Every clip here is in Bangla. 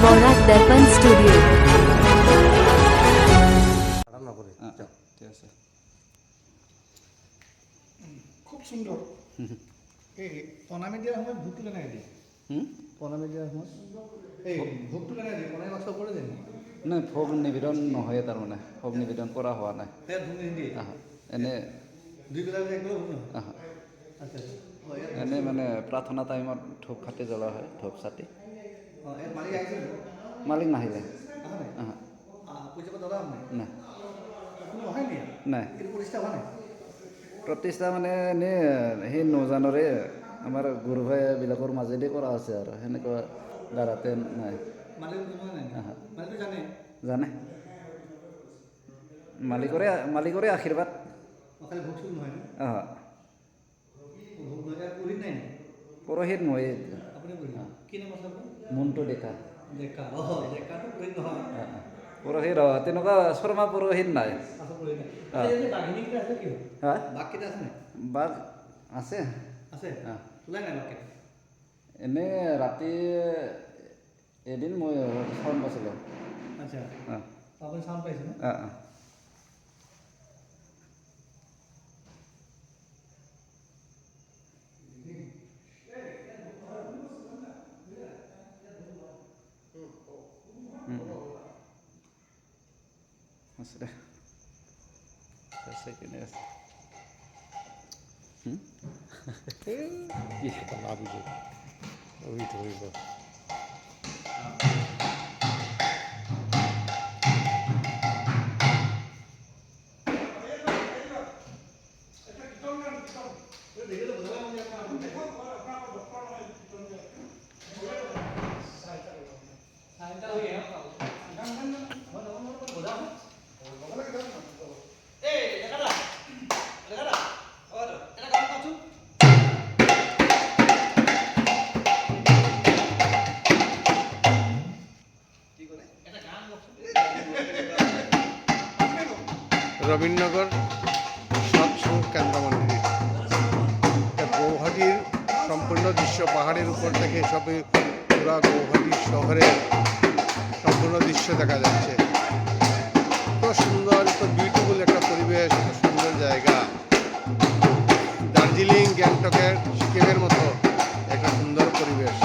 বরাক দর্পণ স্টুডিও। ঠিক আছে। খুব সুন্দর। এই প্ৰণামী দিয়াৰ সময়ত ভোকটো কেনেকৈ দিয়ে? প্ৰণামী দিয়াৰ সময়ত এই ভোকটো কেনেকৈ দিয়ে? প্ৰণামী বাক্স কৰে জানো? নাই, ভোগ নিবেদন নহয়, তাৰমানে ভোগ নিবেদন কৰা হোৱা নাই। সেয়াত ভোক নিদিয়ে? এনে দুই বেলা একবেলা ভোক নহয়? আচ্ছা এনে মানে প্ৰাৰ্থনা টাইমত ধূপ খাতি জ্বলোৱা হয়, ধূপ চাতি। অঁ, ইয়াত মালিক আহিছিল? মালিক নাহিলে। অহা নাই? পূজা পাঠ দৰা নাই? নাই কোনো অহাই নাই? নাই। কিন্তু প্ৰতিষ্ঠা হোৱা নাই? প্ৰতিষ্ঠা মানে এনেই সেই নজানৰে আমাৰ গুৰু ভাইবিলাকৰ মাজেদি কৰা আছে আৰু সেনেকুৱা দ্বাৰাতে নাই। মালিক জনোৱা নাই? মালিকটো জানে? জানে, মালিকৰে আশীৰ্বাদ। খালি ভোগ চোগ নহয়? ভোগ নহয়। ইয়াত পুৰোহিত নাই নেকি? পুৰোহিত মই আপুনি পুৰোহিত? কি নাম আছে আপোনাৰ? মনটো ডেকা। ডেকা? ডেকাটো পুৰোহিত নহয়? পুৰোহিত তেনেকুৱা শৰ্মা পুৰোহিত নাই। আচ্ছা, পুৰোহিত নাই। এই যে বাঘিনীকেইটা আছে কি হয়? বাঘকেইটা আছে নাই? বাঘ আছে। আছে? ওলাই নাই বাঘকেইটা? এনেই ৰাতি এদিন মই চাউণ্ড পাইছিলোঁ। আচ্ছা, আপুনি চাউণ্ড পাইছে ন? আছে দে, আছে কেনে আছে। রবীন্দ্রনগর সৎসঙ্গ কেন্দ্র মন্দির, গৌহাটির সম্পূর্ণ দৃশ্য পাহাড়ের উপর থেকে সবই পুরা গৌহাটি শহরের সম্পূর্ণ দৃশ্য দেখা যাচ্ছে। এত সুন্দর, এত বিউটিফুল একটা পরিবেশ, এত সুন্দর জায়গা। দার্জিলিং, গ্যাংটকের, সিকিমের মতো একটা সুন্দর পরিবেশ।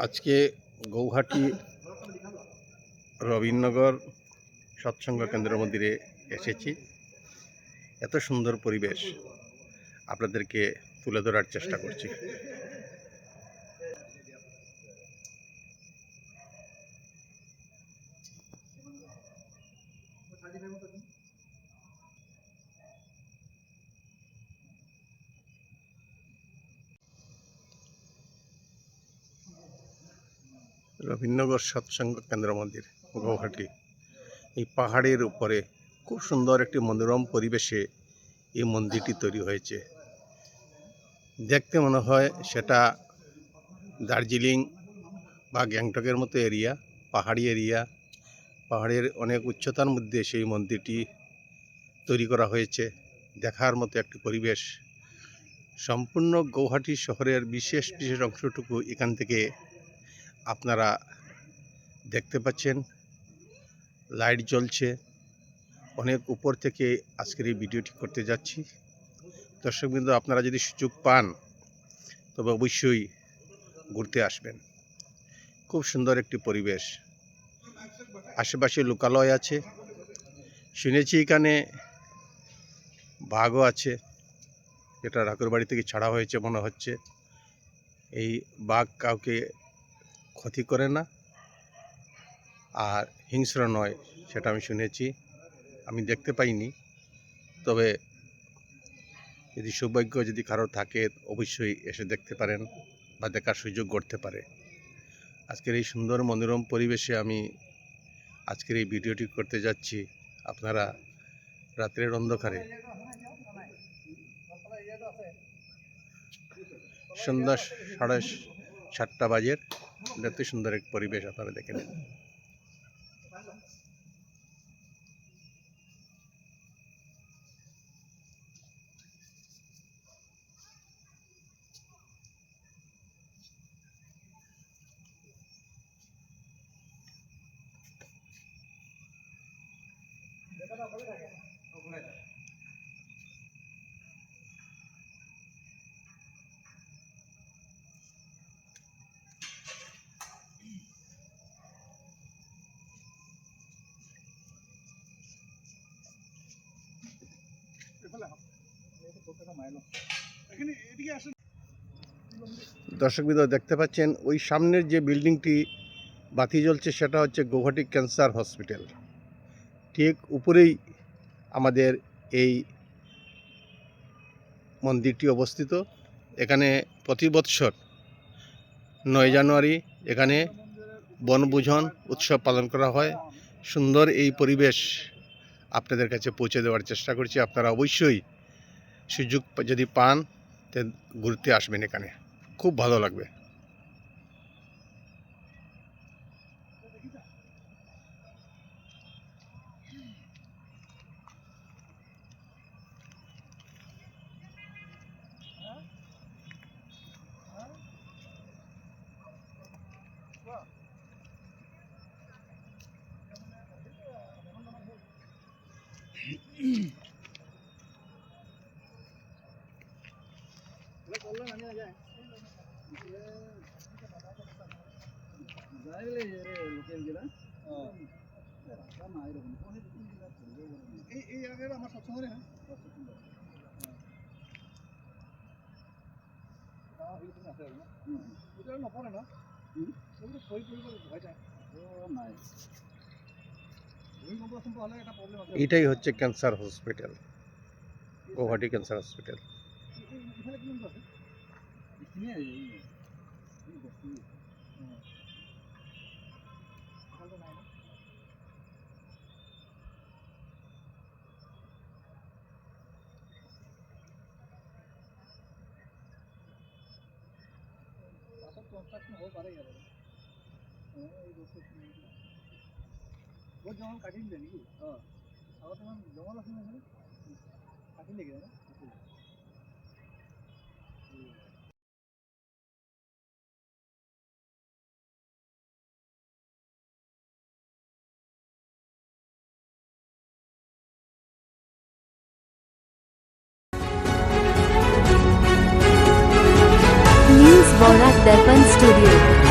আজকে গৌহাটি রবীন্দ্রনগর সৎসঙ্গ কেন্দ্র মন্দিরে এসেছি। এত সুন্দর পরিবেশ আপনাদেরকে তুলে ধরার চেষ্টা করছি। রবীন্দ্রনগর সৎসঙ্গ কেন্দ্র মন্দির, গৌহাটি। এই পাহাড়ের উপরে খুব সুন্দর একটি মনোরম পরিবেশে এই মন্দিরটি তৈরি হয়েছে। দেখতে মনে হয় সেটা দার্জিলিং বা গ্যাংটকের মতো এরিয়া, পাহাড়ি এরিয়া। পাহাড়ের অনেক উচ্চতার মধ্যে সেই মন্দিরটি তৈরি করা হয়েছে। দেখার মতো একটি পরিবেশ। সম্পূর্ণ গৌহাটি শহরের বিশেষ বিশেষ অংশটুকু এখান থেকে আপনারা দেখতে পাচ্ছেন। লাইট জ্বলছে। অনেক উপর থেকে আজকের এই ভিডিওটি করতে যাচ্ছি। দর্শকবৃন্দ, আপনারা যদি সুযোগ পান তবে অবশ্যই ঘুরতে আসবেন। খুব সুন্দর একটি পরিবেশ। আশেপাশে লোকালয় আছে, শুনেছি এখানে বাঘও আছে, যেটা ঠাকুর বাড়ি থেকে ছাড়া হয়েছে মনে হচ্ছে। এই বাঘ কাউকে ক্ষতি করে না আর হিংস্র নয়, সেটা আমি শুনেছি। আমি দেখতে পাইনি, তবে যদি সৌভাগ্য যদি কারো থাকে অবশ্যই এসে দেখতে পারেন বা দেখার সুযোগ করতে পারে। আজকের এই সুন্দর মনোরম পরিবেশে আমি আজকের এই ভিডিওটি করতে যাচ্ছি। আপনারা রাত্রের অন্ধকারে সন্ধ্যা 7:30 বাজে এত সুন্দর এক পরিবেশ আপনারা দেখে নিন। দর্শকবৃন্দ দেখতে পাচ্ছেন ওই সামনের যে বিল্ডিংটি বাতি জ্বলছে সেটা হচ্ছে গৌহাটি ক্যান্সার হসপিটাল। ঠিক উপরেই আমাদের এই মন্দিরটি অবস্থিত। এখানে প্রতি বৎসর 9 জানুয়ারি এখানে বনভোজন উৎসব পালন করা হয়। সুন্দর এই পরিবেশ আপনাদের কাছে পৌঁছে দেওয়ার চেষ্টা করছি। আপনারা অবশ্যই সুযোগ যদি পান তো ঘুরতে আসবেন, এখানে খুব ভালো লাগবে। এই জায়গাটা আমার সবসময় হ্যাঁ ওটা নপরে না ওগুলো সই পরিব ভয় যায় নাই ভূমিকম্প হলে একটা প্রবলেম আছে। এটাই হচ্ছে cancer hospital, Guwahati cancer hospital. এখানে কি নাম আছে? এখানে এই বস্তু ভালো নাই না আসল কনস্ট্রাকশন হয়ে পারে গেল এই বস্তু वो जंगल काटिन दे नाকি हां আবার তখন জঙ্গল আছে না এখানে কাটিন লেগে না News Borak Darpan Studio